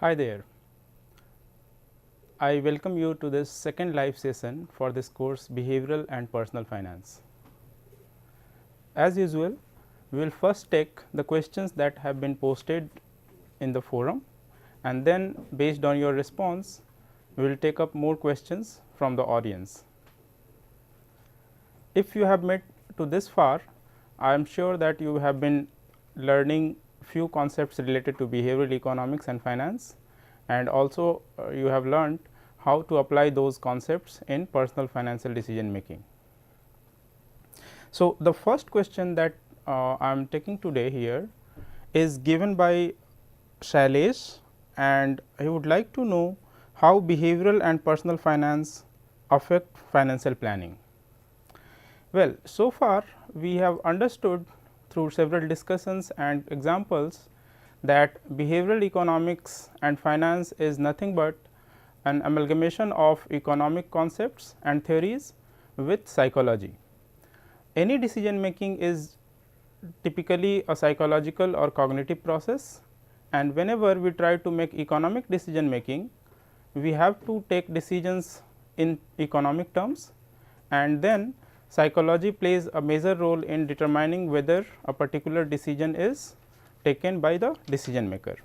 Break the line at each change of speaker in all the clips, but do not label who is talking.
Hi there. I welcome you to this second live session for this course Behavioral and Personal Finance. As usual, we will first take the questions that have been posted in the forum, and then based on your response, we will take up more questions from the audience. If you have met to this far, I am sure that you have been learning few concepts related to behavioral economics and finance, and also you have learned how to apply those concepts in personal financial decision making. So, the first question that I am taking today here is given by Shailesh, and he would like to know how behavioral and personal finance affect financial planning. Well, so far we have understood through several discussions and examples that behavioral economics and finance is nothing but an amalgamation of economic concepts and theories with psychology. Any decision making is typically a psychological or cognitive process, and whenever we try to make economic decision making, we have to take decisions in economic terms, and then psychology plays a major role in determining whether a particular decision is taken by the decision maker.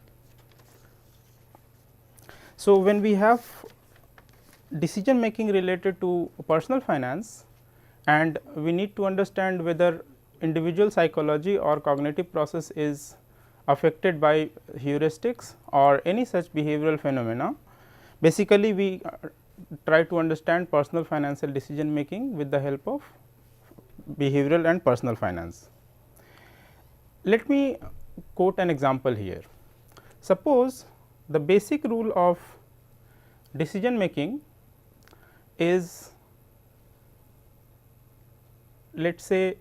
So, when we have decision making related to personal finance, and we need to understand whether individual psychology or cognitive process is affected by heuristics or any such behavioral phenomena. Basically, we try to understand personal financial decision making with the help of behavioral and personal finance. Let me quote an example here. Suppose the basic rule of decision making is, let us say,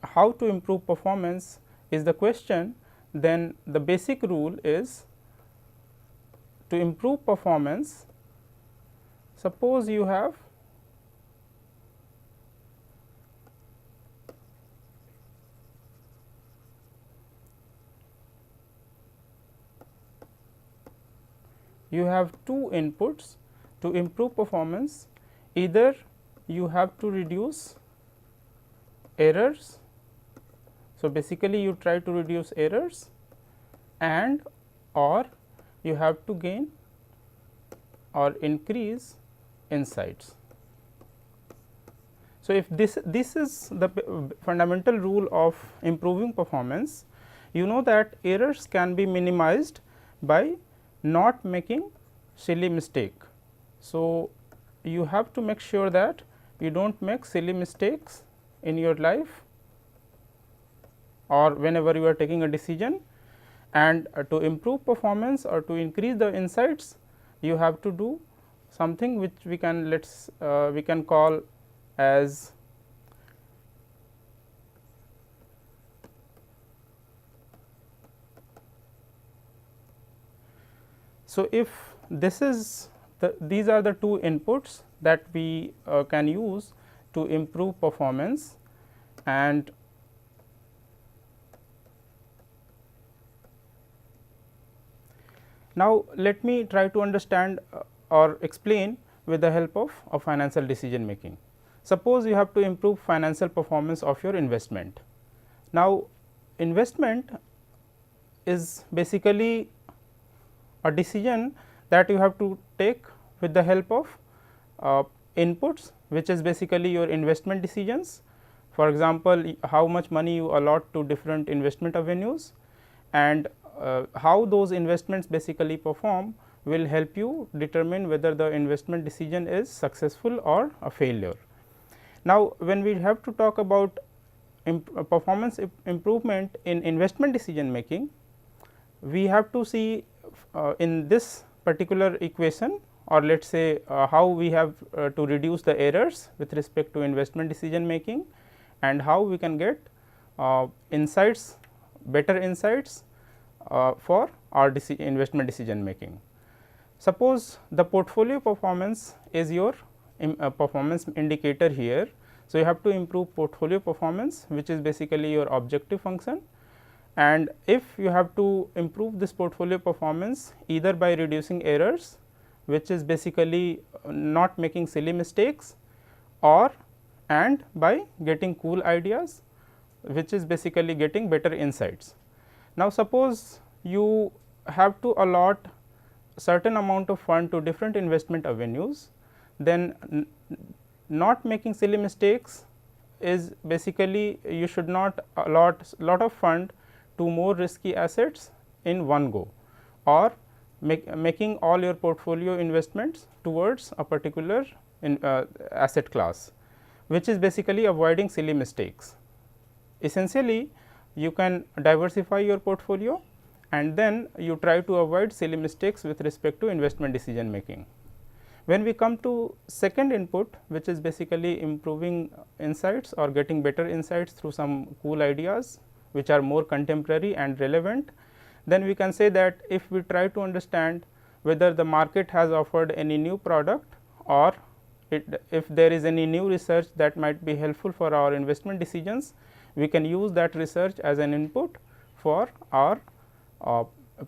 how to improve performance is the question, then the basic rule is to improve performance. Suppose you have two inputs to improve performance. Either you have to reduce errors. So, basically you try to reduce errors, and or you have to gain or increase insights. So, if this is the fundamental rule of improving performance, you know that errors can be minimized by not making silly mistake. So, you have to make sure that you do not make silly mistakes in your life or whenever you are taking a decision, and to improve performance or to increase the insights, you have to do something which we can we can call as so. If this is these are the two inputs that we can use to improve performance, and now let me try to understand or explain with the help of financial decision making. Suppose you have to improve financial performance of your investment. Now, investment is basically a decision that you have to take with the help of inputs, which is basically your investment decisions. For example, how much money you allot to different investment avenues, and how those investments basically perform will help you determine whether the investment decision is successful or a failure. Now, when we have to talk about performance improvement in investment decision making, we have to see in this particular equation, or let us say how we have to reduce the errors with respect to investment decision making, and how we can get insights, better insights for our investment decision making. Suppose the portfolio performance is your performance indicator here. So, you have to improve portfolio performance, which is basically your objective function, and if you have to improve this portfolio performance either by reducing errors, which is basically not making silly mistakes, or and by getting cool ideas, which is basically getting better insights. Now, suppose you have to allot certain amount of fund to different investment avenues, then not making silly mistakes is basically you should not allot lot of fund to more risky assets in one go, or making all your portfolio investments towards a particular asset class, which is basically avoiding silly mistakes. Essentially, you can diversify your portfolio and then you try to avoid silly mistakes with respect to investment decision making. When we come to second input, which is basically improving insights or getting better insights through some cool ideas which are more contemporary and relevant, then we can say that if we try to understand whether the market has offered any new product, or if there is any new research that might be helpful for our investment decisions, we can use that research as an input for our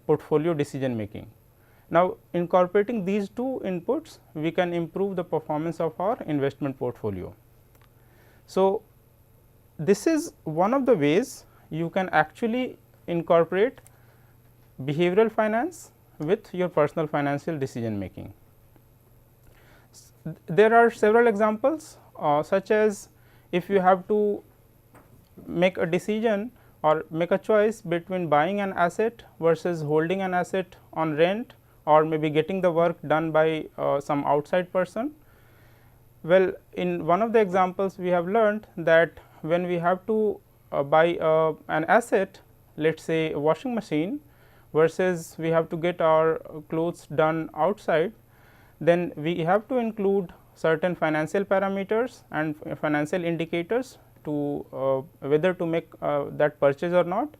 portfolio decision making. Now, incorporating these two inputs, we can improve the performance of our investment portfolio. So, this is one of the ways you can actually incorporate behavioral finance with your personal financial decision making. There are several examples such as if you have to make a decision or make a choice between buying an asset versus holding an asset on rent, or maybe getting the work done by some outside person. Well, in one of the examples we have learned that when we have to buy an asset, let us say a washing machine, versus we have to get our clothes done outside, then we have to include certain financial parameters and financial indicators to whether to make that purchase or not,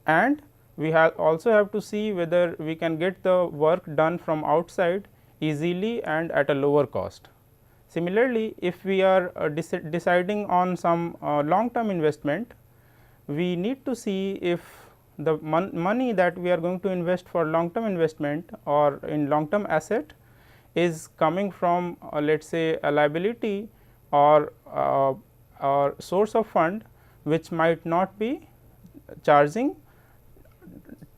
and we also have to see whether we can get the work done from outside easily and at a lower cost. Similarly, if we are deciding on some long term investment, we need to see if the money that we are going to invest for long term investment or in long term asset is coming from let us say a liability or source of fund which might not be charging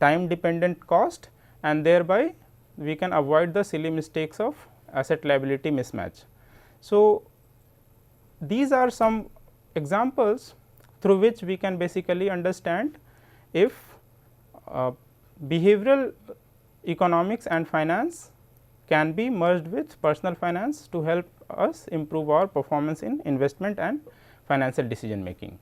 time dependent cost, and thereby we can avoid the silly mistakes of asset liability mismatch. So, these are some examples through which we can basically understand if behavioral economics and finance can be merged with personal finance to help us improve our performance in investment and financial decision making.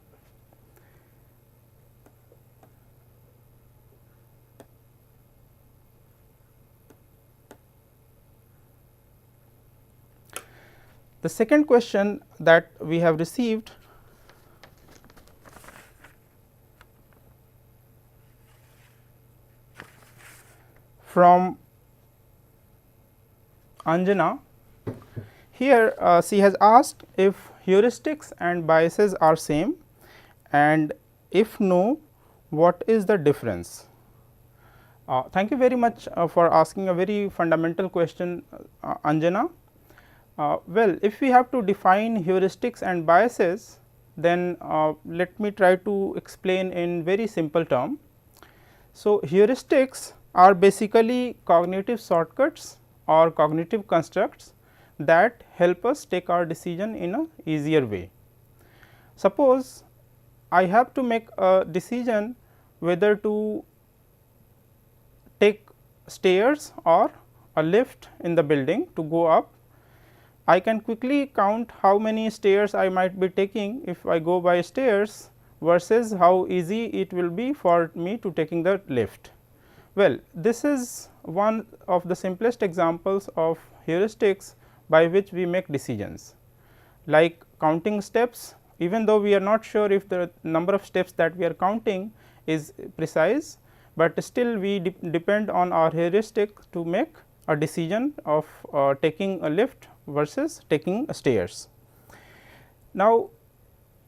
The second question that we have received from Anjana, here she has asked if heuristics and biases are same, and if no, what is the difference? Thank you very much for asking a very fundamental question, Anjana. Well, if we have to define heuristics and biases, then let me try to explain in very simple term. So, heuristics are basically cognitive shortcuts or cognitive constructs that help us take our decision in a easier way. Suppose I have to make a decision whether to take stairs or a lift in the building to go up. I can quickly count how many stairs I might be taking if I go by stairs versus how easy it will be for me to taking the lift. Well, this is one of the simplest examples of heuristics by which we make decisions, like counting steps. Even though we are not sure if the number of steps that we are counting is precise, but still we depend on our heuristic to make a decision of taking a lift versus taking stairs. Now,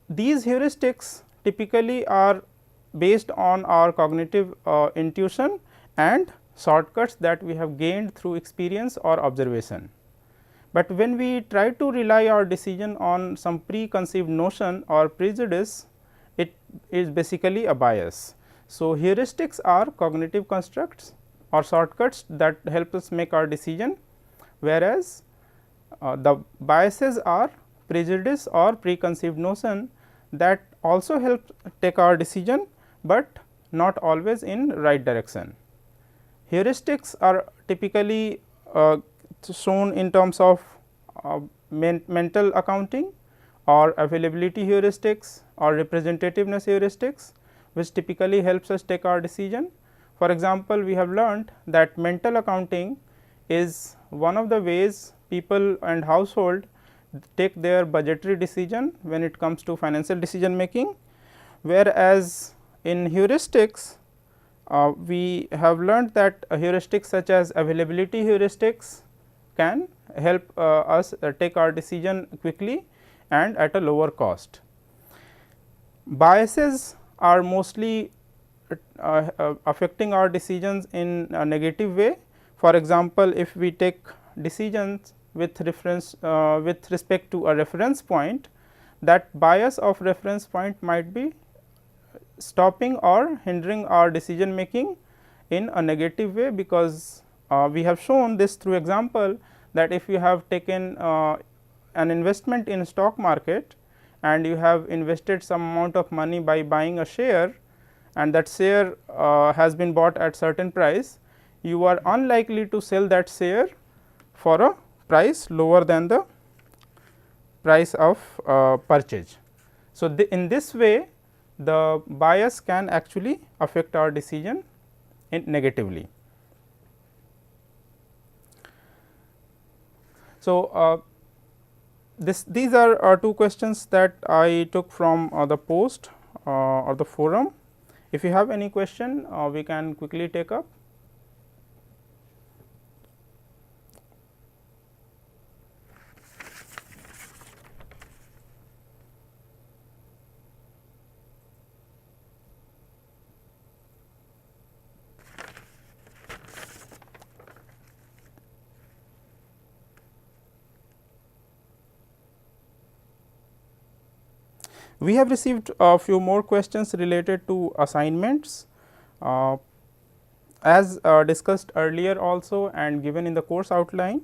these heuristics typically are based on our cognitive intuition and shortcuts that we have gained through experience or observation. But when we try to rely our decision on some preconceived notion or prejudice, it is basically a bias. So, heuristics are cognitive constructs or shortcuts that help us make our decision, whereas the biases are prejudice or preconceived notion that also help take our decision, but not always in right direction. Heuristics are typically shown in terms of mental accounting or availability heuristics or representativeness heuristics, which typically helps us take our decision. For example, we have learned that mental accounting is one of the ways people and household take their budgetary decision when it comes to financial decision making, whereas in heuristics we have learned that heuristics such as availability heuristics can help us take our decision quickly and at a lower cost. Biases are mostly affecting our decisions in a negative way. For example, if we take decisions with reference with respect to a reference point, that bias of reference point might be stopping or hindering our decision making in a negative way, because we have shown this through example that if you have taken an investment in stock market and you have invested some amount of money by buying a share, and that share has been bought at certain price, you are unlikely to sell that share for a price lower than the price of purchase. So, in this way the bias can actually affect our decision negatively. So, these are two questions that I took from the post or the forum. If you have any question, we can quickly take up. We have received a few more questions related to assignments. As discussed earlier also and given in the course outline,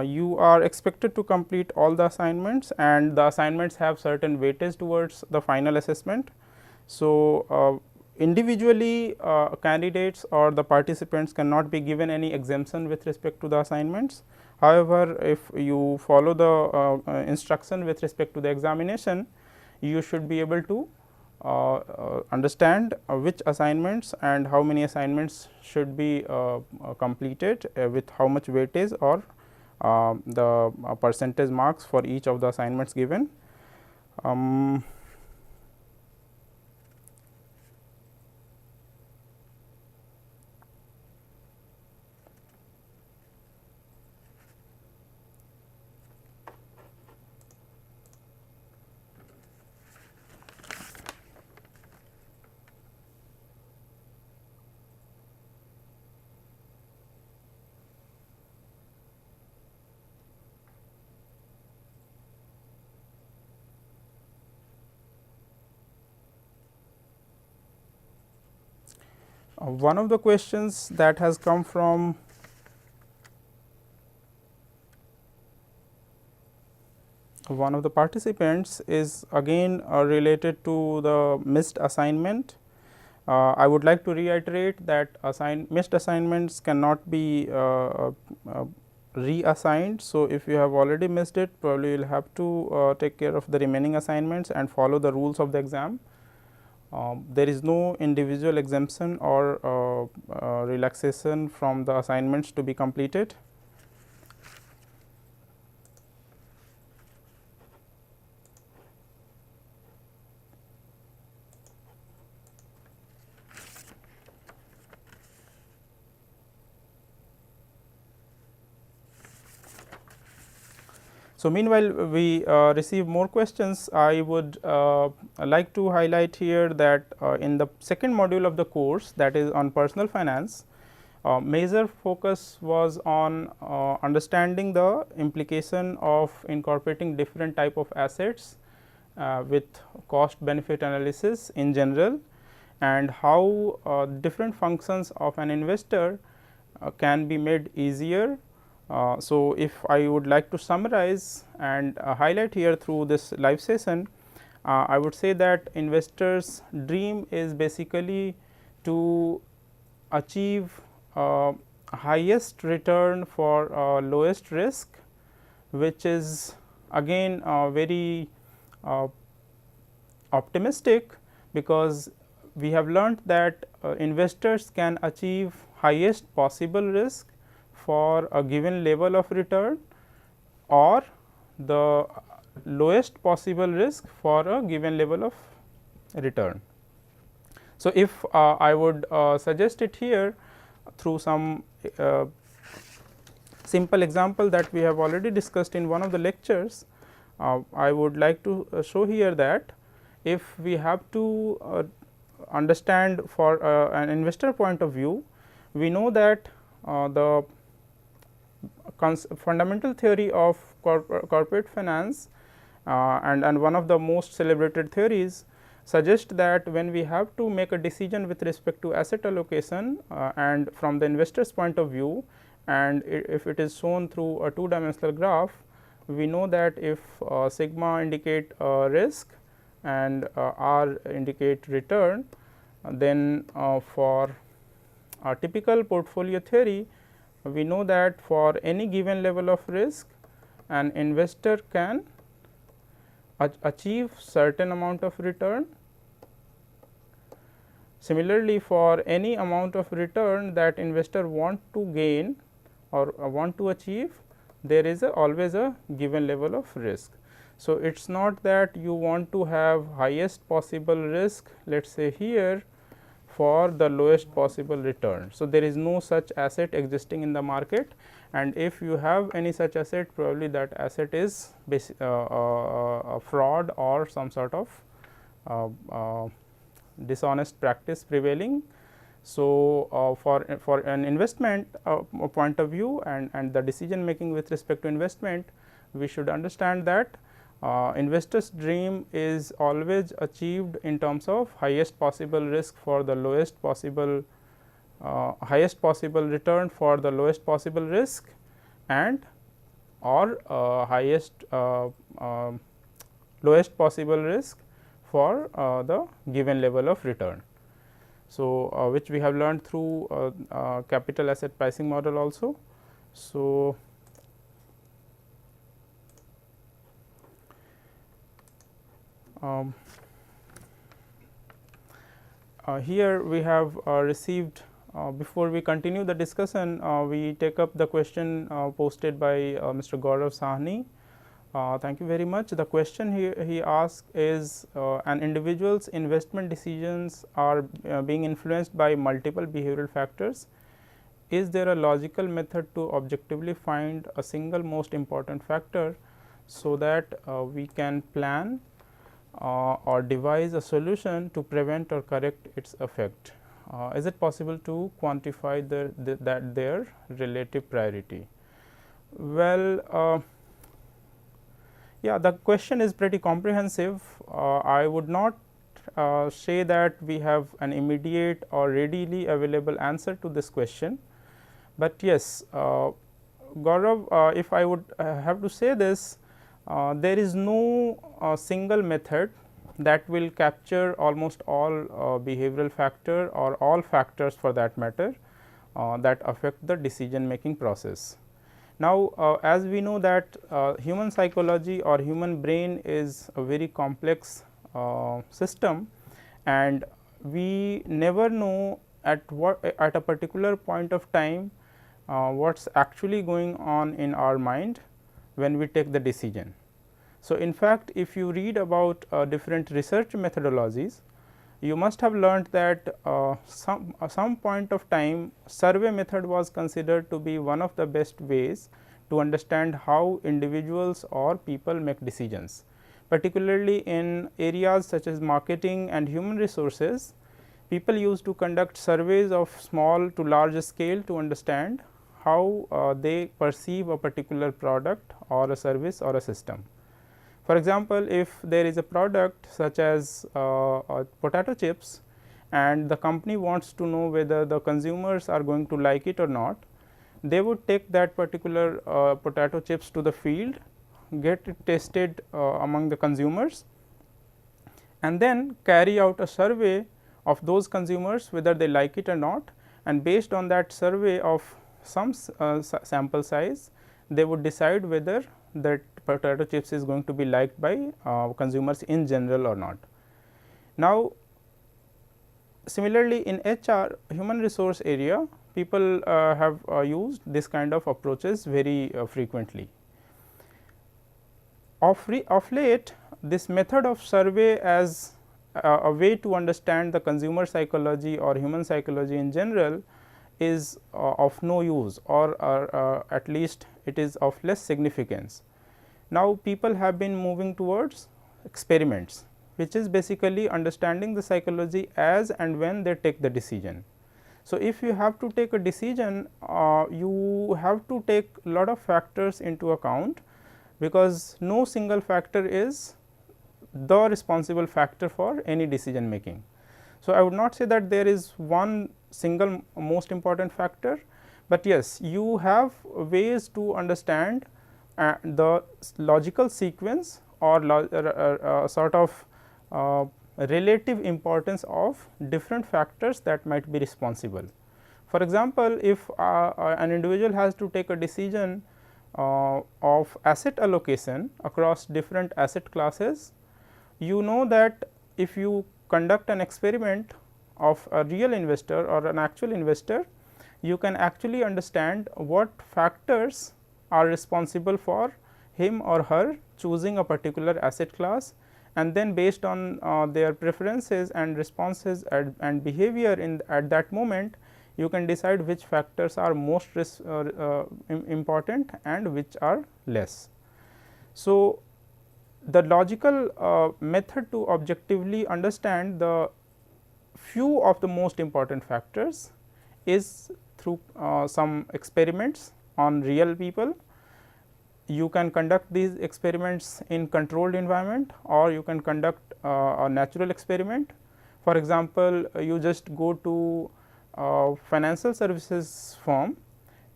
you are expected to complete all the assignments, and the assignments have certain weightage towards the final assessment. So, individually candidates or the participants cannot be given any exemption with respect to the assignments. However, if you follow the instruction with respect to the examination, you should be able to understand which assignments and how many assignments should be completed with how much weightage or the percentage marks for each of the assignments given. One of the questions that has come from one of the participants is again related to the missed assignment. I would like to reiterate that missed assignments cannot be reassigned. So, if you have already missed it, probably you will have to take care of the remaining assignments and follow the rules of the exam. There is no individual exemption or relaxation from the assignments to be completed. So, So, meanwhile, we receive more questions. I would like to highlight here that in the second module of the course, that is on personal finance, major focus was on understanding the implication of incorporating different type of assets with cost benefit analysis in general, and how different functions of an investor can be made easier. So, if I would like to summarize and highlight here through this live session, I would say that investors' dream is basically to achieve highest return for lowest risk, which is again very optimistic, because we have learnt that investors can achieve highest possible risk for a given level of return, or the lowest possible risk for a given level of return. So, if I would suggest it here through some simple example that we have already discussed in one of the lectures, I would like to show here that if we have to understand for an investor point of view, we know that the fundamental theory of corporate finance and one of the most celebrated theories suggest that when we have to make a decision with respect to asset allocation and from the investor's point of view, and if it is shown through a two dimensional graph, we know that if sigma indicate risk and r indicate return, then for a typical portfolio theory, we know that for any given level of risk, an investor can achieve certain amount of return. Similarly, for any amount of return that investor want to gain or want to achieve, there is always a given level of risk. So, it is not that you want to have highest possible risk, let us say here, for the lowest possible return. So, there is no such asset existing in the market, and if you have any such asset, probably that asset is a fraud or some sort of dishonest practice prevailing. So, for an investment point of view and the decision making with respect to investment, we should understand that investors' dream is always achieved in terms of highest possible risk for the lowest possible highest possible return for the lowest possible risk, and or highest lowest possible risk for the given level of return. So, which we have learned through capital asset pricing model also. So, here we have received, before we continue the discussion, we take up the question posted by Mr. Gaurav Sahni. Thank you very much. The question he asked is, an individual's investment decisions are being influenced by multiple behavioral factors. Is there a logical method to objectively find a single most important factor, so that we can plan or devise a solution to prevent or correct its effect? Is it possible to quantify their relative priority? Well, yeah, the question is pretty comprehensive. I would not say that we have an immediate or readily available answer to this question, but yes, Gaurav, if I would have to say this, there is no single method that will capture almost all behavioral factor or all factors for that matter that affect the decision making process. Now, as we know that human psychology or human brain is a very complex system, and we never know at a particular point of time what is actually going on in our mind when we take the decision. So, in fact, if you read about different research methodologies, you must have learnt that some point of time survey method was considered to be one of the best ways to understand how individuals or people make decisions. Particularly in areas such as marketing and human resources, people used to conduct surveys of small to large scale to understand how they perceive a particular product or a service or a system. For example, if there is a product such as potato chips and the company wants to know whether the consumers are going to like it or not, they would take that particular potato chips to the field, get it tested among the consumers, and then carry out a survey of those consumers whether they like it or not, and based on that survey of some sample size, they would decide whether that potato chips is going to be liked by consumers in general or not. Now, similarly in HR, human resource area, people have used this kind of approaches very frequently. Of late, this method of survey as a way to understand the consumer psychology or human psychology in general is of no use, or at least it is of less significance. Now, people have been moving towards experiments, which is basically understanding the psychology as and when they take the decision. So, if you have to take a decision, you have to take a lot of factors into account, because no single factor is the responsible factor for any decision making. So, I would not say that there is one single most important factor, but yes, you have ways to understand the logical sequence or sort of relative importance of different factors that might be responsible. For example, if an individual has to take a decision of asset allocation across different asset classes, you know that if you conduct an experiment of a real investor or an actual investor, you can actually understand what factors are responsible for him or her choosing a particular asset class, and then based on their preferences and responses and behavior at that moment, you can decide which factors are most important and which are less. So, the logical method to objectively understand the few of the most important factors is through some experiments on real people. You can conduct these experiments in controlled environment, or you can conduct a natural experiment. For example, you just go to financial services firm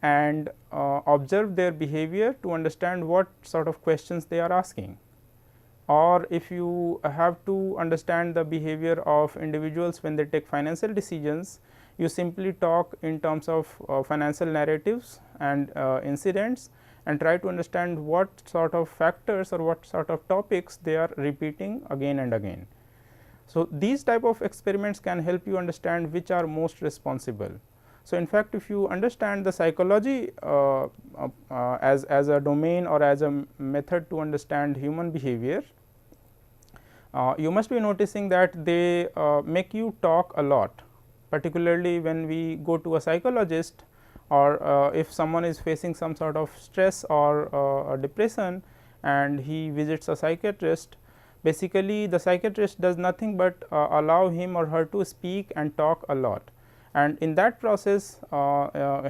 and observe their behavior to understand what sort of questions they are asking. Or if you have to understand the behavior of individuals when they take financial decisions, you simply talk in terms of financial narratives and incidents, and try to understand what sort of factors or what sort of topics they are repeating again and again. So, these type of experiments can help you understand which are most responsible. So, in fact, if you understand the psychology as a domain or as a method to understand human behavior, you must be noticing that they make you talk a lot, particularly when we go to a psychologist, or if someone is facing some sort of stress or depression and he visits a psychiatrist. Basically, the psychiatrist does nothing but allow him or her to speak and talk a lot, and in that process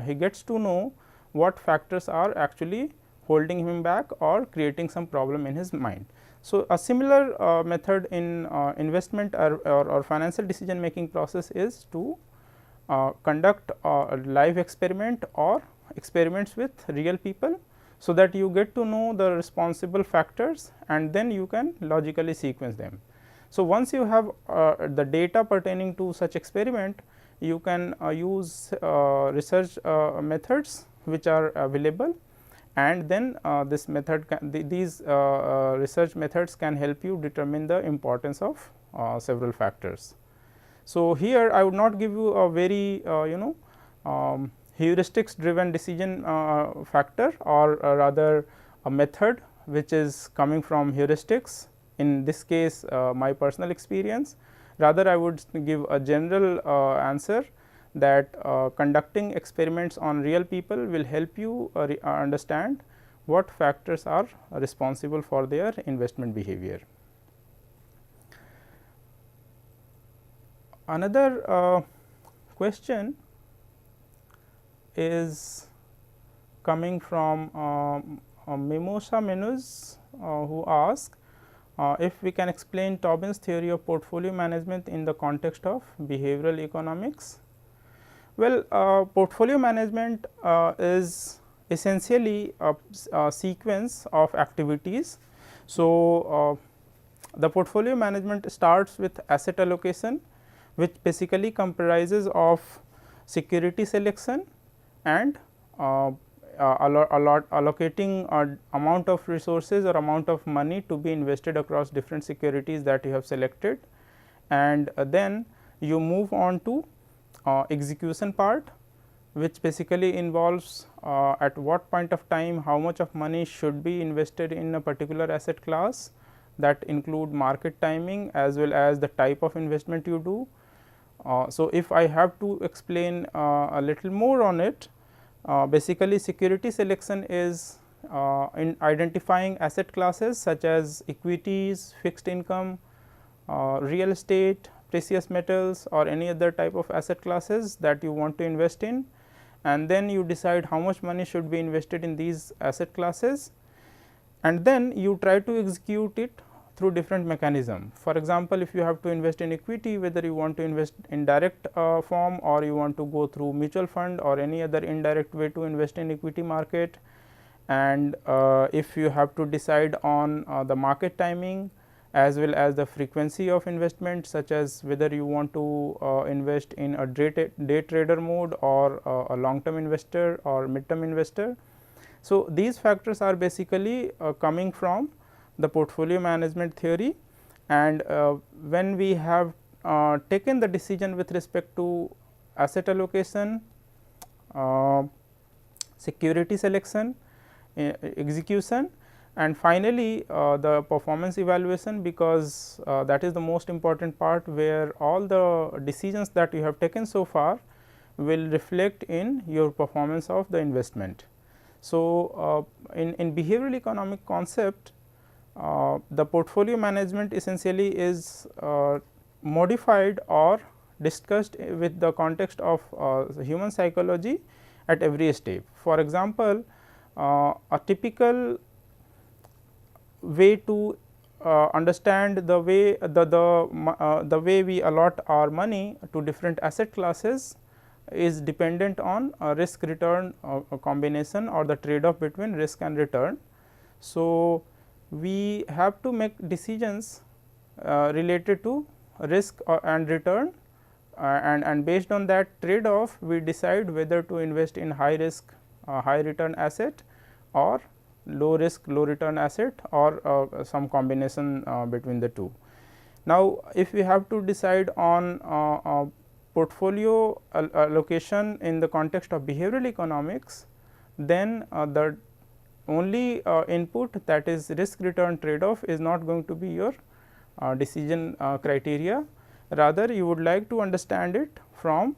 he gets to know what factors are actually holding him back or creating some problem in his mind. So, a similar method in investment or financial decision making process is to conduct a live experiment or experiments with real people, so that you get to know the responsible factors and then you can logically sequence them. So, once you have the data pertaining to such experiment, you can use research methods which are available, and then this method these research methods can help you determine the importance of several factors. So, here I would not give you a very heuristics driven decision factor, or rather a method which is coming from heuristics, in this case my personal experience. Rather, I would give a general answer that conducting experiments on real people will help you understand what factors are responsible for their investment behavior. Another question is coming from Mimosa Menuz, who ask if we can explain Tobin's theory of portfolio management in the context of behavioral economics. Well, portfolio management is essentially a sequence of activities. So, the portfolio management starts with asset allocation, which basically comprises of security selection and allocating amount of resources or amount of money to be invested across different securities that you have selected, and then you move on to execution part, which basically involves at what point of time how much of money should be invested in a particular asset class, that include market timing as well as the type of investment you do. So, if I have to explain a little more on it, basically security selection is in identifying asset classes such as equities, fixed income, real estate, precious metals or any other type of asset classes that you want to invest in, and then you decide how much money should be invested in these asset classes, and then you try to execute it through different mechanism. For example, if you have to invest in equity, whether you want to invest in direct form or you want to go through mutual fund or any other indirect way to invest in equity market, and if you have to decide on the market timing as well as the frequency of investment, such as whether you want to invest in a day trader mode or a long term investor or mid term investor. So, these factors are basically coming from the portfolio management theory, and when we have taken the decision with respect to asset allocation, security selection, execution, and finally, the performance evaluation, because that is the most important part where all the decisions that you have taken so far will reflect in your performance of the investment. So, in behavioral economic concept, the portfolio management essentially is modified or discussed with the context of human psychology at every step. For example, a typical way to understand the way the way we allot our money to different asset classes is dependent on a risk return combination or the trade off between risk and return. So, we have to make decisions related to risk and return, and based on that trade off we decide whether to invest in high risk high return asset or low risk low return asset or some combination between the two. Now, if we have to decide on portfolio allocation in the context of behavioral economics, then the only input, that is risk return trade off, is not going to be your decision criteria. Rather, you would like to understand it from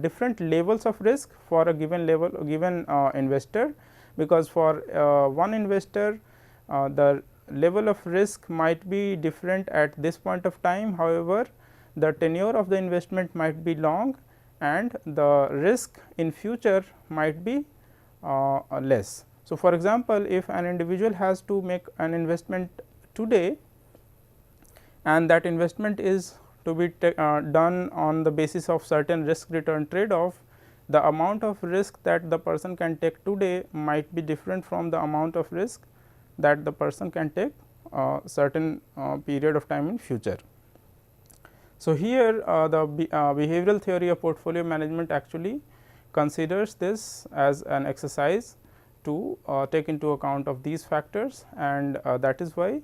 different levels of risk for a given level given investor, because for one investor the level of risk might be different at this point of time. However, the tenure of the investment might be long and the risk in future might be less. So, for example, if an individual has to make an investment today and that investment is to be done on the basis of certain risk return trade off, the amount of risk that the person can take today might be different from the amount of risk that the person can take certain period of time in future. So, here the behavioral theory of portfolio management actually considers this as an exercise to take into account of these factors, and that is why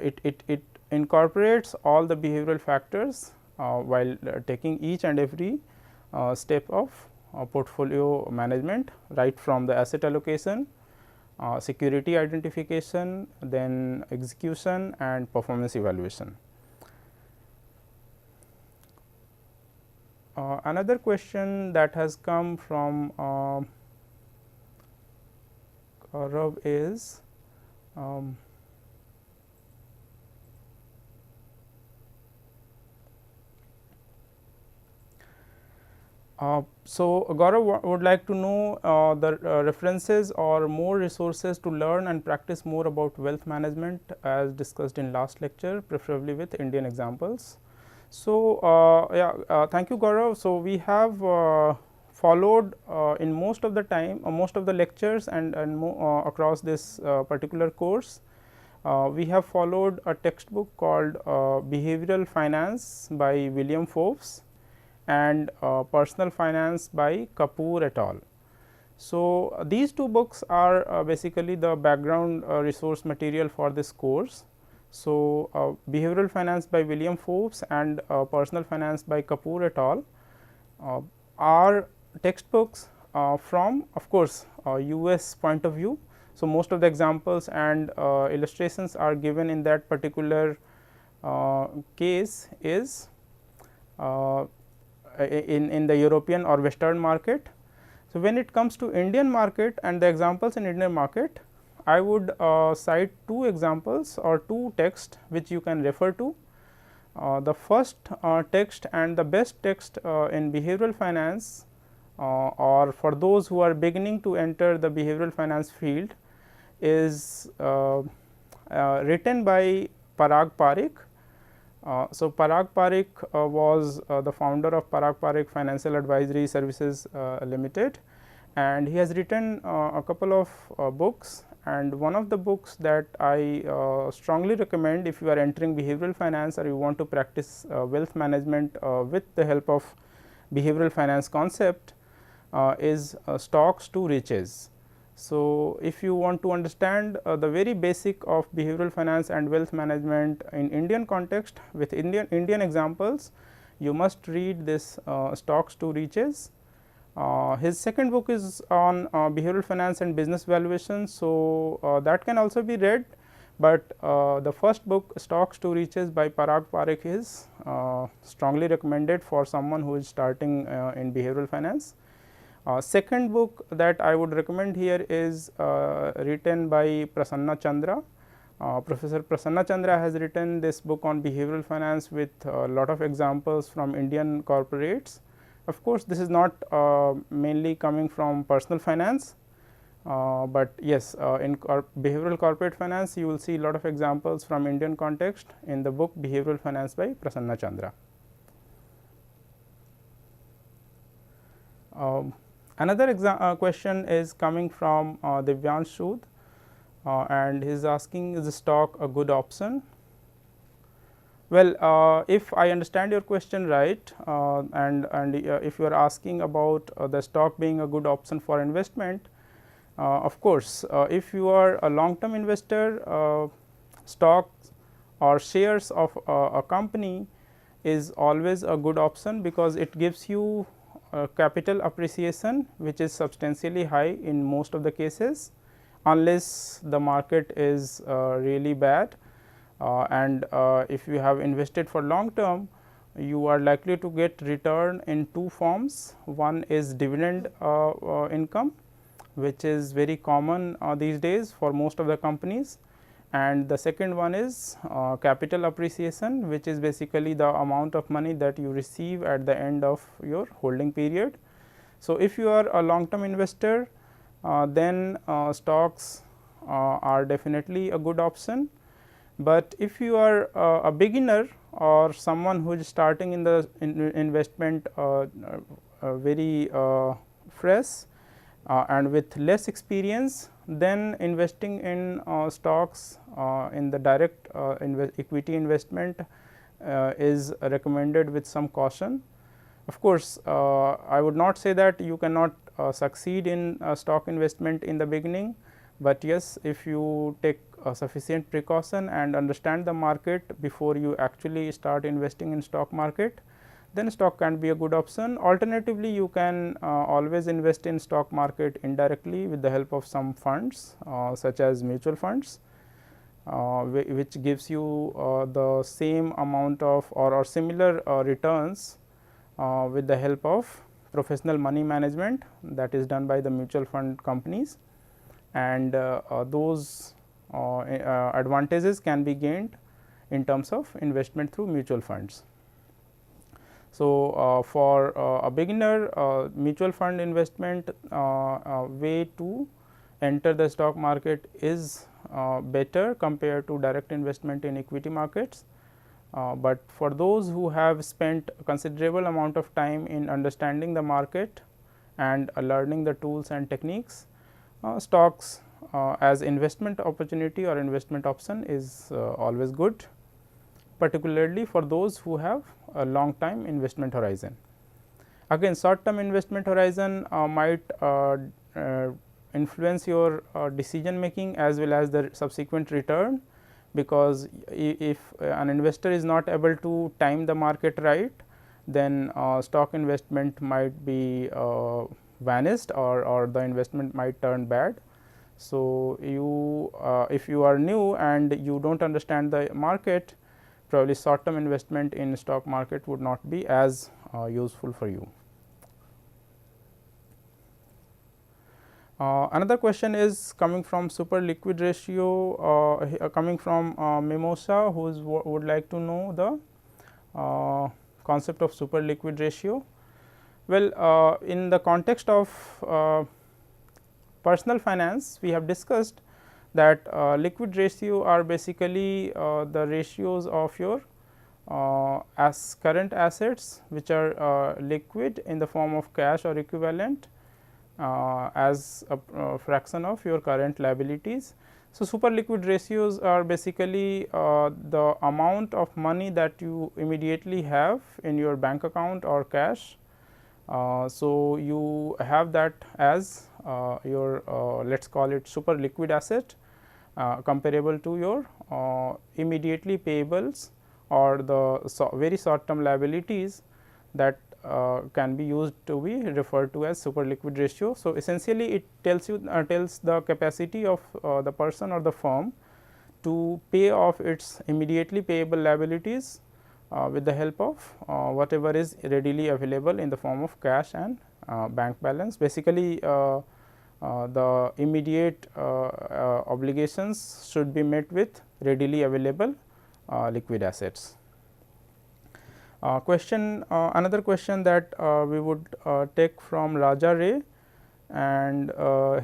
it incorporates all the behavioral factors while taking each and every step of portfolio management, right from the asset allocation, security identification, then execution and performance evaluation. Another question that has come from Gaurav is um, so Gaurav would like to know the references or more resources to learn and practice more about wealth management as discussed in last lecture, preferably with Indian examples. So, thank you Gaurav. So, we have followed in most of the time most of the lectures and across this particular course. We have followed a textbook called Behavioral Finance by William Forbes and Personal Finance by Kapoor et al. So, these two books are basically the background resource material for this course. So, Behavioral Finance by William Forbes and Personal Finance by Kapoor et al. Are textbooks from of course, US point of view. So, most of the examples and illustrations are given in that particular case is in the European or Western market. So, when it comes to Indian market and the examples in Indian market, I would cite two examples or two texts which you can refer to. The first text and the best text in behavioral finance or for those who are beginning to enter the behavioral finance field is written by Parag Parikh. So, Parag Parikh was the founder of Parag Parikh Financial Advisory Services Limited, and he has written a couple of books, and one of the books that I strongly recommend if you are entering behavioral finance or you want to practice wealth management with the help of behavioral finance concept is Stocks to Riches. So, if you want to understand the very basic of behavioral finance and wealth management in Indian context with Indian examples, you must read this Stocks to Riches. His second book is on behavioral finance and business valuation. So, that can also be read, but the first book Stocks to Riches by Parag Parikh is strongly recommended for someone who is starting in behavioral finance. Second book that I would recommend here is written by Prasanna Chandra. Professor Prasanna Chandra has written this book on behavioral finance with a lot of examples from Indian corporates. Of course, this is not mainly coming from personal finance, but yes, in behavioral corporate finance you will see a lot of examples from Indian context in the book Behavioral Finance by Prasanna Chandra. Another question is coming from Divyansh Sood, and he is asking, is the stock a good option? Well, if I understand your question right, and if you are asking about the stock being a good option for investment, of course, if you are a long term investor, stocks or shares of a company is always a good option, because it gives you capital appreciation which is substantially high in most of the cases, unless the market is really bad. And if you have invested for long term, you are likely to get return in two forms. One is dividend income, which is very common these days for most of the companies, and the second one is capital appreciation, which is basically the amount of money that you receive at the end of your holding period. So, if you are a long term investor, then stocks are definitely a good option. But if you are a beginner or someone who is starting in the investment very fresh and with less experience, then investing in stocks in the direct equity investment is recommended with some caution. Of course, I would not say that you cannot succeed in stock investment in the beginning, but yes, if you take sufficient precaution and understand the market before you actually start investing in stock market, then stock can be a good option. Alternatively, you can always invest in stock market indirectly with the help of some funds such as mutual funds, which gives you the same amount of or similar returns with the help of professional money management that is done by the mutual fund companies, and those advantages can be gained in terms of investment through mutual funds. So, for a beginner, mutual fund investment way to enter the stock market is better compared to direct investment in equity markets. But for those who have spent a considerable amount of time in understanding the market and learning the tools and techniques, stocks as investment opportunity or investment option is always good, particularly for those who have a long time investment horizon. Again, short term investment horizon might influence your decision making as well as the subsequent return, because if an investor is not able to time the market right, then stock investment might be vanished, or the investment might turn bad. So, you if you are new and you do not understand the market, probably short term investment in stock market would not be as useful for you. Another question is coming from super liquid ratio, coming from Mimosa, who would like to know the concept of super liquid ratio. Well, in the context of personal finance, we have discussed that liquid ratio are basically the ratios of your as current assets which are liquid in the form of cash or equivalent as a fraction of your current liabilities. So, super liquid ratios are basically the amount of money that you immediately have in your bank account or cash. So, you have that as your let us call it super liquid asset comparable to your immediately payables or the very short term liabilities that can be used to be referred to as super liquid ratio. So, essentially it tells you tells the capacity of the person or the firm to pay off its immediately payable liabilities with the help of whatever is readily available in the form of cash and bank balance. Basically, the immediate obligations should be met with readily available liquid assets. Another question that we would take from Raja Ray, and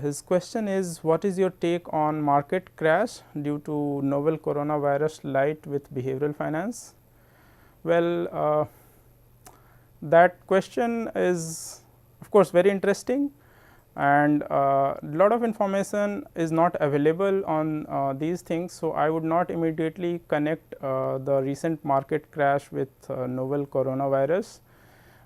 his question is, what is your take on market crash due to novel coronavirus light with behavioral finance? Well, that question is of course very interesting, and lot of information is not available on these things. So, I would not immediately connect the recent market crash with novel coronavirus.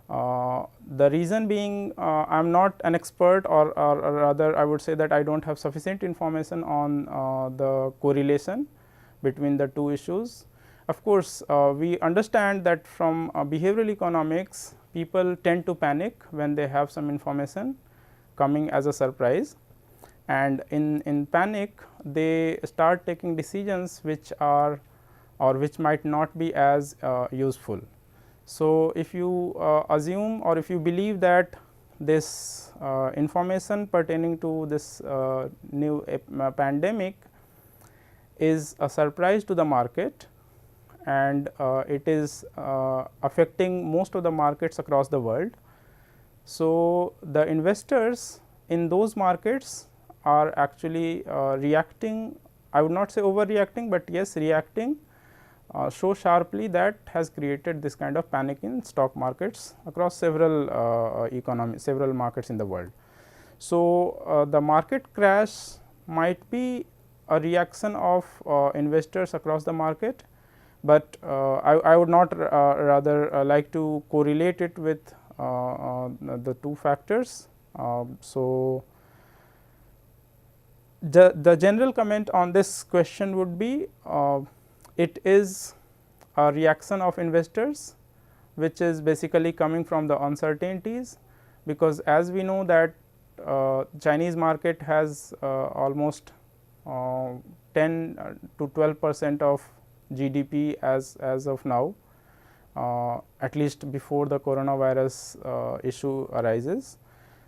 The reason being I am not an expert, or rather I would say that I do not have sufficient information on the correlation between the two issues. Of course, we understand that from behavioral economics, people tend to panic when they have some information coming as a surprise, and in panic they start taking decisions which are or which might not be as useful. So, if you assume or if you believe that this information pertaining to this new pandemic is a surprise to the market, and it is affecting most of the markets across the world. So, the investors in those markets are actually reacting, I would not say overreacting, but yes reacting so sharply that has created this kind of panic in stock markets across several several markets in the world. So, the market crash might be a reaction of investors across the market, but I would not rather like to correlate it with the two factors. So, the general comment on this question would be it is a reaction of investors which is basically coming from the uncertainties, because as we know that Chinese market has almost 10 to 12% of GDP as of now, at least before the coronavirus issue arises.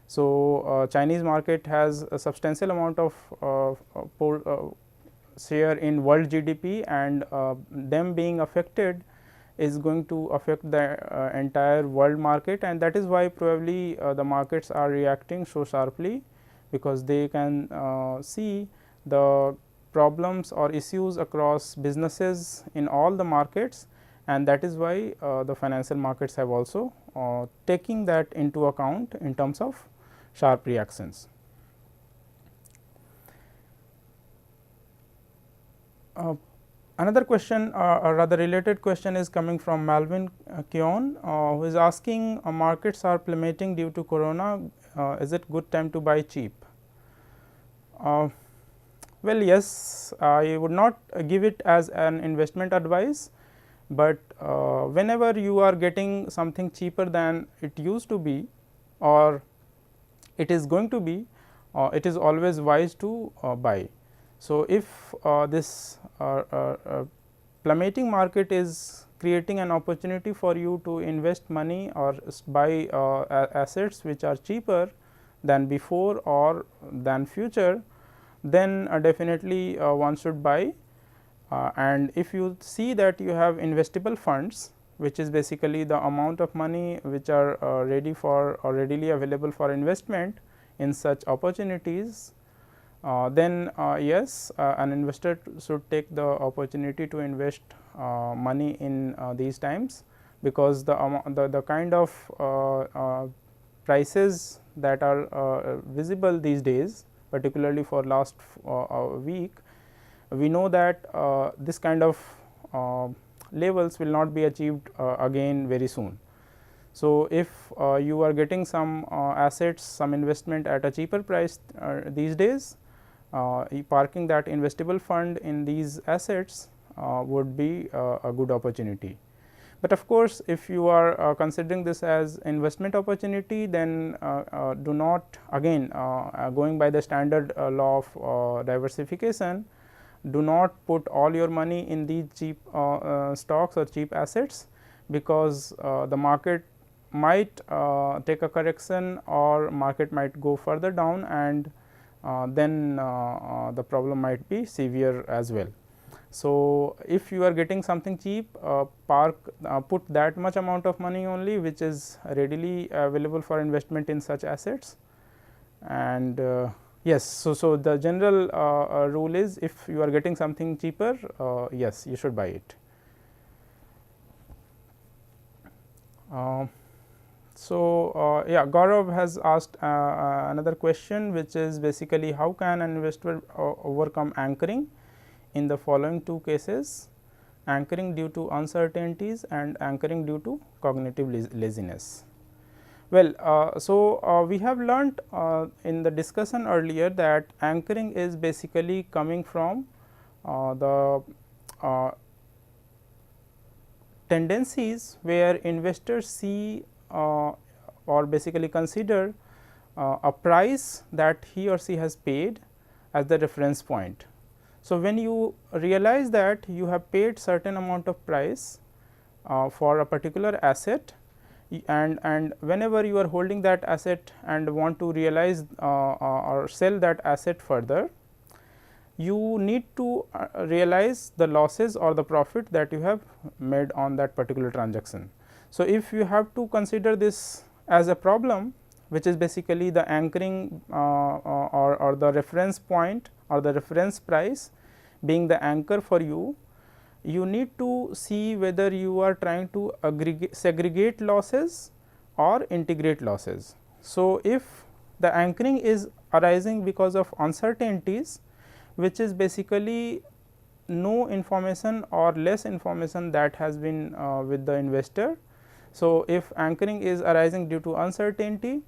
So, Chinese market has a substantial amount of share in world GDP, and them being affected is going to affect the entire world market, and that is why probably the markets are reacting so sharply, because they can see the problems or issues across businesses in all the markets, and that is why the financial markets have also taking that into account in terms of sharp reactions. Another question, or rather related question, is coming from Malvin Keon, who is asking, markets are plummeting due to corona, is it good time to buy cheap? Well, yes, I would not give it as an investment advice, but whenever you are getting something cheaper than it used to be or it is going to be, it is always wise to buy. So, if this plummeting market is creating an opportunity for you to invest money or buy assets which are cheaper than before or than future, then definitely one should buy. And if you see that you have investable funds, which is basically the amount of money which are ready for or readily available for investment in such opportunities, then yes, an investor should take the opportunity to invest money in these times, because the kind of prices that are visible these days, particularly for last week, we know that this kind of levels will not be achieved again very soon. So, if you are getting some assets, some investment at a cheaper price these days, parking that investable fund in these assets would be a good opportunity. But of course, if you are considering this as investment opportunity, then do not, again going by the standard law of diversification, do not put all your money in these cheap stocks or cheap assets, because the market might take a correction or market might go further down, and then the problem might be severe as well. So, if you are getting something cheap, put that much amount of money only which is readily available for investment in such assets. And yes, so the general rule is, if you are getting something cheaper, yes, you should buy it. So, yeah, Gaurav has asked another question, which is basically, how can an investor overcome anchoring in the following two cases: anchoring due to uncertainties and anchoring due to cognitive laziness. Well, so we have learnt in the discussion earlier that anchoring is basically coming from the tendencies where investors see or basically consider a price that he or she has paid as the reference point. So, when you realize that you have paid certain amount of price for a particular asset, and whenever you are holding that asset and want to realize or sell that asset further, you need to realize the losses or the profit that you have made on that particular transaction. So, if you have to consider this as a problem, which is basically the anchoring or the reference point or the reference price being the anchor for you, you need to see whether you are trying to segregate losses or integrate losses. So, if the anchoring is arising because of uncertainties, which is basically no information or less information that has been with the investor. So, if anchoring is arising due to uncertainty,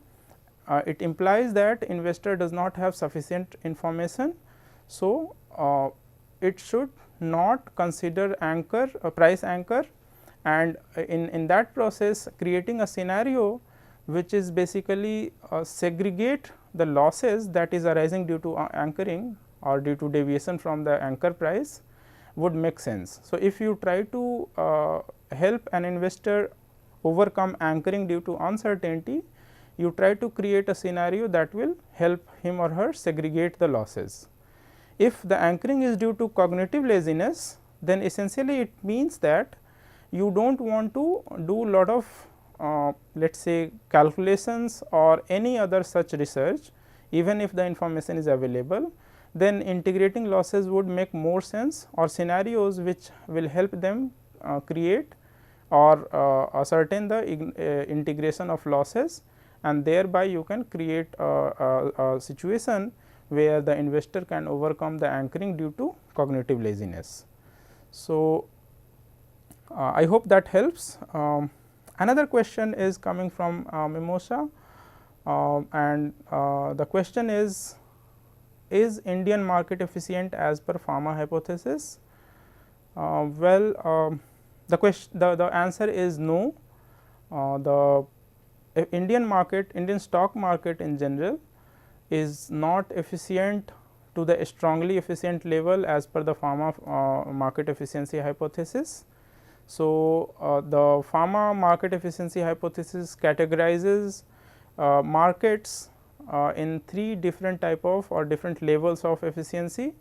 it implies that investor does not have sufficient information. So, it should not consider anchor, price anchor, and in that process creating a scenario which is basically segregate the losses that is arising due to anchoring or due to deviation from the anchor price would make sense. So, if you try to help an investor overcome anchoring due to uncertainty, you try to create a scenario that will help him or her segregate the losses. If the anchoring is due to cognitive laziness, then essentially it means that you do not want to do lot of let us say calculations or any other such research, even if the information is available, then integrating losses would make more sense, or scenarios which will help them create or ascertain the integration of losses, and thereby you can create a situation where the investor can overcome the anchoring due to cognitive laziness. So, I hope that helps. Another question is coming from Mimosa, and the question is Indian market efficient as per pharma hypothesis? The answer is no. The Indian stock market in general is not efficient to the strongly efficient level as per the pharma market efficiency hypothesis. So, the pharma market efficiency hypothesis categorizes markets in 3 different type of or different levels of efficiency: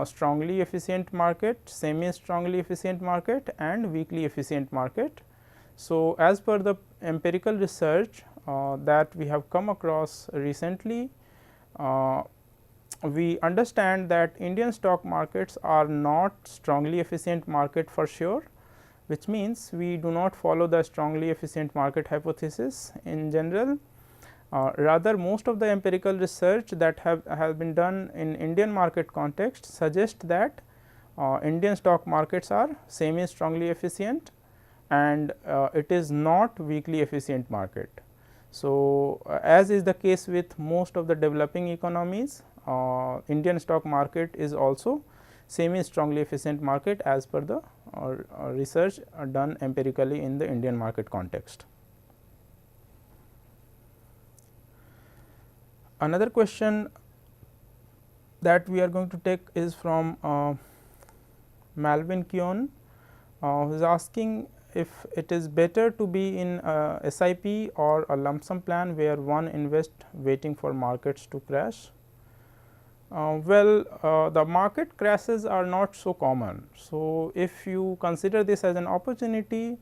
strongly efficient market, semi strongly efficient market, and weakly efficient market. So, as per the empirical research that we have come across recently, we understand that Indian stock markets are not strongly efficient market for sure, which means we do not follow the strongly efficient market hypothesis in general. Rather, most of the empirical research that have been done in Indian market context suggest that Indian stock markets are semi strongly efficient, and it is not weakly efficient market. So, as is the case with most of the developing economies, Indian stock market is also semi strongly efficient market as per the research done empirically in the Indian market context. Another question that we are going to take is from Malvin Keown, who is asking if it is better to be in SIP or a lump sum plan where one invests waiting for markets to crash. The market crashes are not so common. So, if you consider this as an opportunity,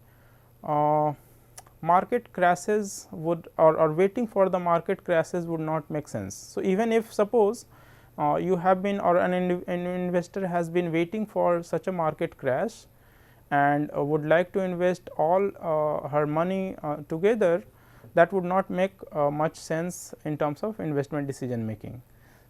market crashes would or waiting for the market crashes would not make sense. So, even if suppose you have been or an investor has been waiting for such a market crash and would like to invest all her money together, that would not make much sense in terms of investment decision making.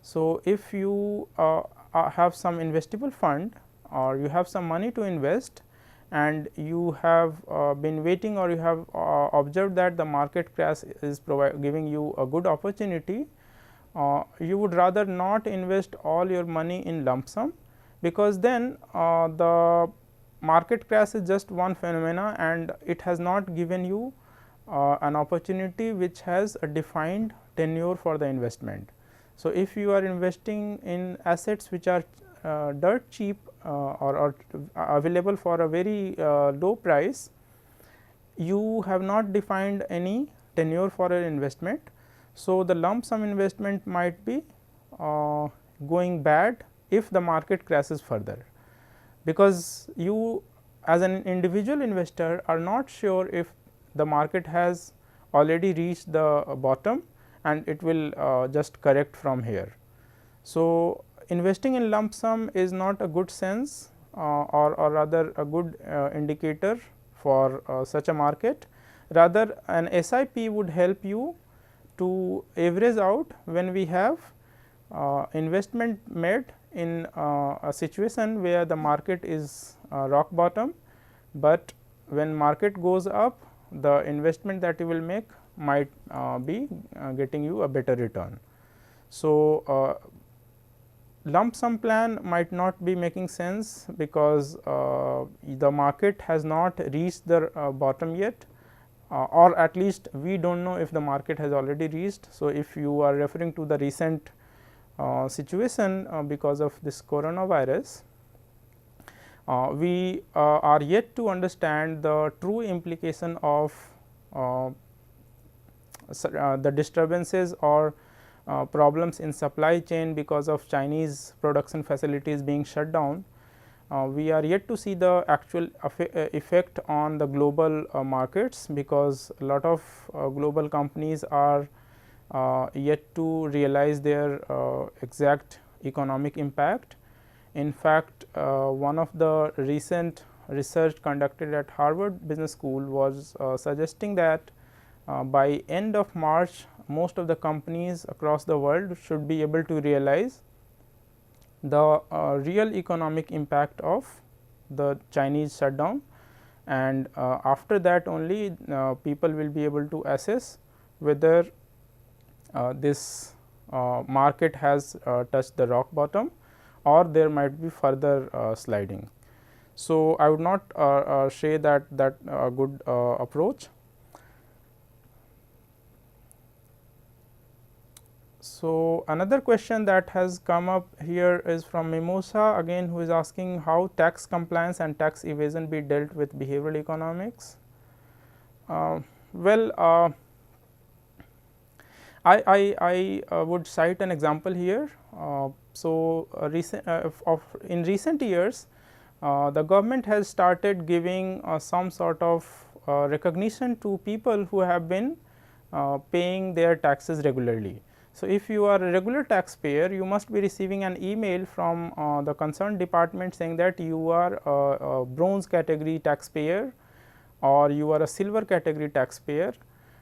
So, if you have some investable fund or you have some money to invest and you have been waiting or you have observed that the market crash is giving you a good opportunity, you would rather not invest all your money in lump sum, because then the market crash is just one phenomena and it has not given you an opportunity which has a defined tenure for the investment. So, if you are investing in assets which are dirt cheap or available for a very low price, you have not defined any tenure for an investment. So, the lump sum investment might be going bad if the market crashes further, because you as an individual investor are not sure if the market has already reached the bottom and it will just correct from here. So, investing in lump sum is not a good sense or rather a good indicator for such a market. Rather, an SIP would help you to average out when we have investment made in a situation where the market is rock bottom, but when market goes up, the investment that you will make might be getting you a better return. So, lump sum plan might not be making sense because the market has not reached the bottom yet, or at least we do not know if the market has already reached. So, if you are referring to the recent situation because of this coronavirus, We are yet to understand the true implication of the disturbances or problems in supply chain because of Chinese production facilities being shut down. We are yet to see the actual effect on the global markets, because a lot of global companies are yet to realize their exact economic impact. In fact, one of the recent research conducted at Harvard Business School was suggesting that by end of March, most of the companies across the world should be able to realize the real economic impact of the Chinese shutdown, and after that only people will be able to assess whether this market has touched the rock bottom or there might be further sliding. So, I would not say that good approach. So, another question that has come up here is from Mimosa again, who is asking how tax compliance and tax evasion be dealt with behavioral economics. I would cite an example here. In recent years, the government has started giving some sort of recognition to people who have been paying their taxes regularly. So, if you are a regular taxpayer, you must be receiving an email from the concerned department saying that you are a bronze category taxpayer or you are a silver category taxpayer,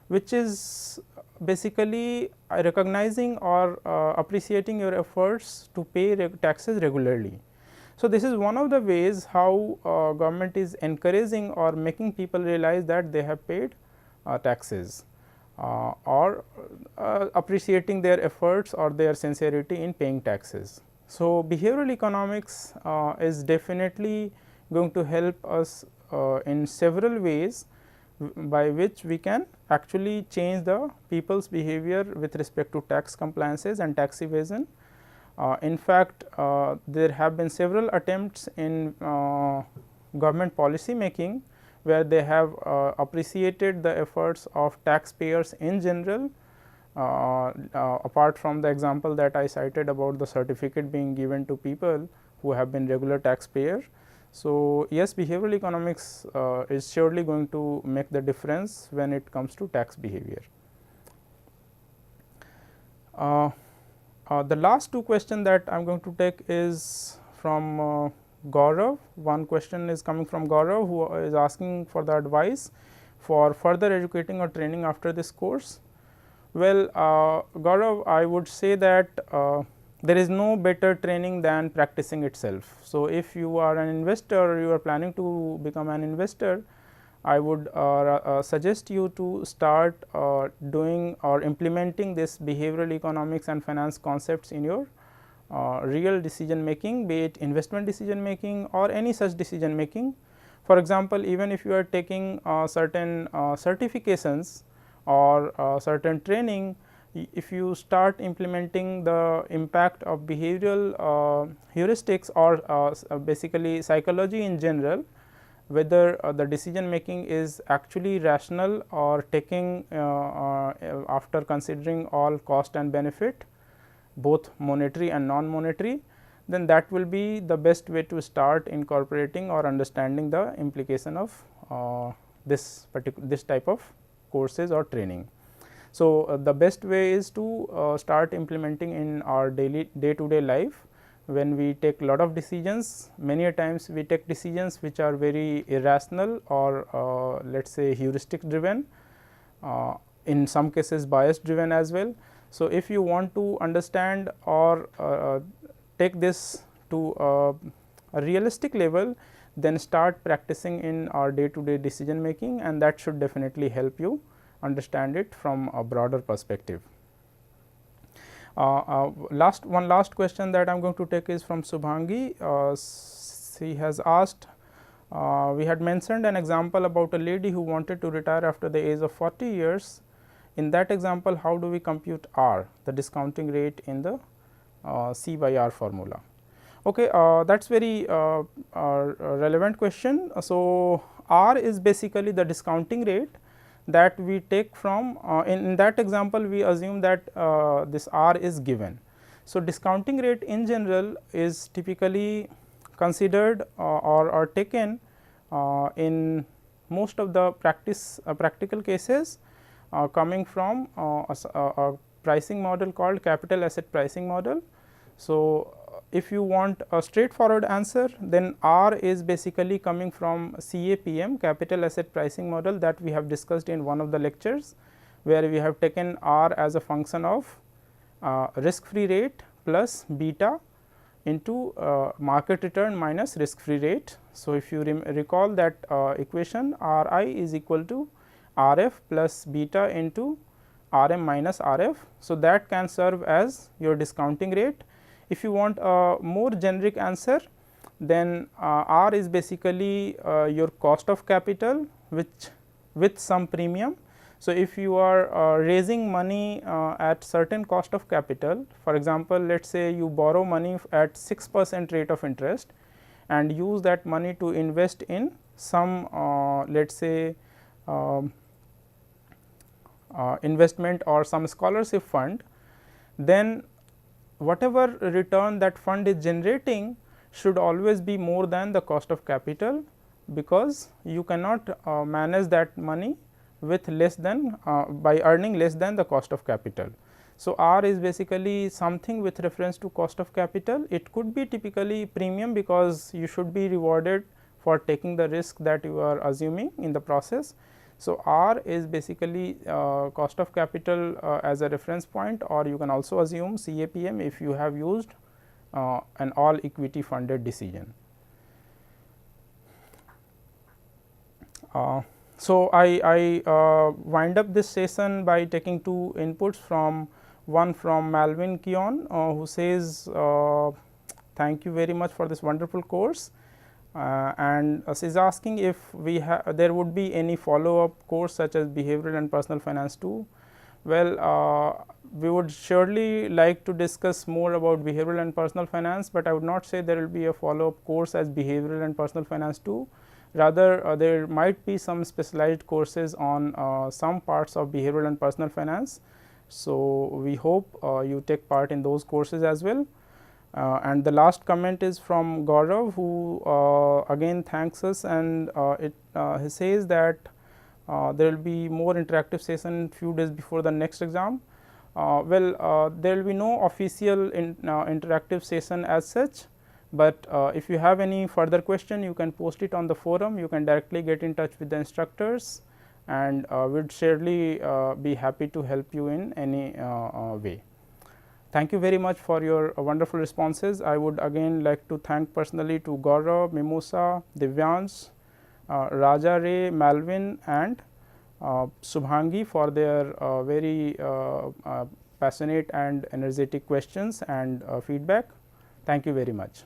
which is basically recognizing or appreciating your efforts to pay taxes regularly. So, this is one of the ways how government is encouraging or making people realize that they have paid taxes. Or appreciating their efforts or their sincerity in paying taxes. So, behavioral economics is definitely going to help us in several ways by which we can actually change the people's behavior with respect to tax compliances and tax evasion. In fact, there have been several attempts in government policy making where they have appreciated the efforts of taxpayers in general, apart from the example that I cited about the certificate being given to people who have been regular taxpayer. So, yes, behavioral economics is surely going to make the difference when it comes to tax behavior. The last two questions that I am going to take is from Gaurav. One question is coming from Gaurav, who is asking for the advice for further educating or training after this course. Well, Gaurav, I would say that there is no better training than practicing itself. So, if you are an investor or you are planning to become an investor, I would suggest you to start doing or implementing this behavioral economics and finance concepts in your real decision making, be it investment decision making or any such decision making. For example, even if you are taking certain certifications or certain training, if you start implementing the impact of behavioral heuristics or basically psychology in general, whether the decision making is actually rational or taking after considering all cost and benefit, both monetary and non-monetary, then that will be the best way to start incorporating or understanding the implication of this type of courses or training. So, the best way is to start implementing in our day-to-day life. When we take lot of decisions, many a times we take decisions which are very irrational or let us say heuristic driven, in some cases bias driven as well. So, if you want to understand or take this to a realistic level, then start practicing in our day-to-day decision making, and that should definitely help you understand it from a broader perspective. One last question that I am going to take is from Subhangi. She has asked, we had mentioned an example about a lady who wanted to retire after the age of 40 years. In that example, how do we compute R, the discounting rate in the C by R formula? Okay, that is very relevant question. So, R is basically the discounting rate that we take from in that example we assume that this R is given. So, discounting rate in general is typically considered or taken in most of the practical cases coming from a pricing model called capital asset pricing model. So, if you want a straightforward answer, then R is basically coming from CAPM, capital asset pricing model, that we have discussed in one of the lectures, where we have taken R as a function of risk free rate plus beta into market return minus risk free rate. So, if you recall that equation, R I is equal to R f plus beta into R m minus R f. So, that can serve as your discounting rate. If you want a more generic answer, then R is basically your cost of capital, which with some premium. So, if you are raising money at certain cost of capital, for example, let us say you borrow money at 6% rate of interest and use that money to invest in some let us say investment or some scholarship fund, then whatever return that fund is generating should always be more than the cost of capital, because you cannot manage that money with less than by earning less than the cost of capital. So, R is basically something with reference to cost of capital. It could be typically premium, because you should be rewarded for taking the risk that you are assuming in the process. So, R is basically cost of capital as a reference point, or you can also assume CAPM if you have used an all equity funded decision. So, I wind up this session by taking two inputs, from one from Malvin Keon, who says thank you very much for this wonderful course, and she is asking if there would be any follow up course such as behavioral and personal finance 2. Well, we would surely like to discuss more about behavioral and personal finance, but I would not say there will be a follow up course as behavioral and personal finance 2. Rather, there might be some specialized courses on some parts of behavioral and personal finance. So, we hope you take part in those courses as well. And the last comment is from Gaurav, who again thanks us, and he says that there will be more interactive session few days before the next exam. Well, there will be no official interactive session as such, but if you have any further question, you can post it on the forum. You can directly get in touch with the instructors, and we would surely be happy to help you in any way. Thank you very much for your wonderful responses. I would again like to thank personally to Gaurav, Mimosa, Divyansh, Raja Ray, Malvin, and Subhangi for their very passionate and energetic questions and feedback. Thank you very much.